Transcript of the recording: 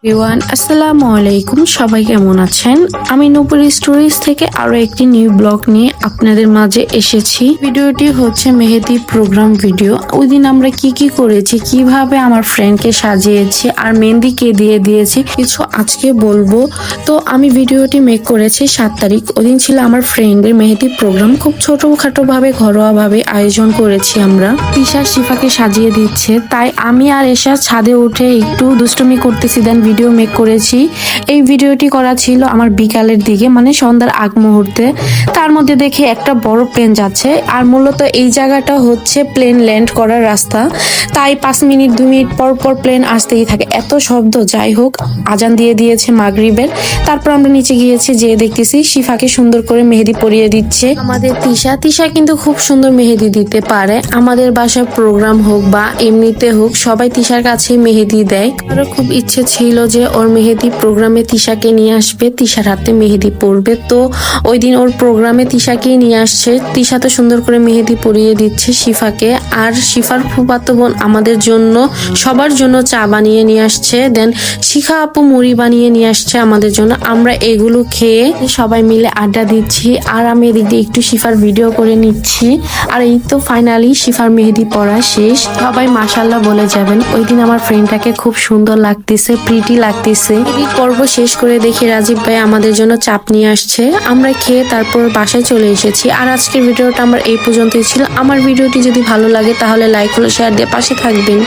Everyone, আসসালামু আলাইকুম। সবাই কেমন আছেন? আমি নূপুর স্টোরিজ থেকে আরো একটি নিউ ব্লগ নিয়ে আপনাদের মাঝে এসেছি। ভিডিওটি হচ্ছে মেহেদি প্রোগ্রাম ভিডিও। ওই দিন আমরা কি কি করেছি, কিভাবে আমার ফ্রেন্ডকে সাজিয়েছি আর মেহেদি কে দিয়ে দিয়েছি কিছু আজকে বলবো। তো আমি ভিডিওটি মেক করেছি 7 তারিখ। ওই দিন ছিল আমার ফ্রেন্ডের মেহেদি প্রোগ্রাম। খুব ছোটখাটো ভাবে ঘরোয়া ভাবে আয়োজন করেছি আমরা। তিশা শিফাকে সাজিয়ে দিচ্ছে, তাই আমি আর এসা ছাদে উঠে একটু দুষ্টুমি করতেছি, দেন ভিডিও মেক করেছি। এই ভিডিওটি করা ছিল আমার বিকালের দিকে, মানে সন্ধ্যার আগ মুহূর্তে। তার মধ্যে দেখে একটা বড় প্লেন যাচ্ছে, আর মূলত এই জায়গাটা হচ্ছে প্লেন ল্যান্ড করার রাস্তা। তাই 5 মিনিট 2 মিনিট পর পর প্লেন আসতেই থাকে, এত শব্দ। যাই হোক, আজান দিয়ে দিয়েছে মাগরিবের। তারপর আমরা নিচে গিয়েছি, যেয়ে দেখতেছি শিফাকে সুন্দর করে মেহেদি পরিয়ে দিচ্ছে আমাদের তিশা কিন্তু খুব সুন্দর মেহেদি দিতে পারে। আমাদের বাসায় প্রোগ্রাম হোক বা এমনিতে হোক, সবাই তিশার কাছে মেহেদি দেয়। আমারও খুব ইচ্ছে ছিল যে ওর মেহেদি প্রোগ্রামে তিশাকে নিয়ে আসবে, তিশার হাতে মেহেদি পরবে। তো ওই দিন ওর প্রোগ্রামে তিশাকেই নিয়ে আসছে। তিশা তো সুন্দর করে মেহেদি পরিয়ে দিচ্ছে শিফাকে। আর শিফার ফুফাতো বোন আমাদের জন্য, সবার জন্য চা বানিয়ে নিয়ে আসছে। দেন শিখা আপু মুড়ি বানিয়ে নিয়ে আসছে আমাদের জন্য। আমরা এগুলো খেয়ে সবাই মিলে আড্ডা দিচ্ছি, আর আমি এদিক দিয়ে একটু শিফার ভিডিও করে নিচ্ছি। আর এই তো ফাইনালি শিফার মেহেদি পড়া শেষ। সবাই মাশাআল্লাহ বলে যাবেন। ওই দিন আমার ফ্রেন্ডটাকে খুব সুন্দর লাগতেছে, প্রিটি লাগতেছে। এই পর্ব শেষ করে দেখি রাজীব ভাই আমাদের জন্য চাপ নিয়ে আসছে। আমরা খেয়ে তারপর বাসায় চলে এসেছি। আর আজকের ভিডিওটা আমার এই পর্যন্তই ছিল। আমার ভিডিওটি যদি ভালো লাগে তাহলে লাইক হলো শেয়ার দিয়ে পাশে থাকবেন।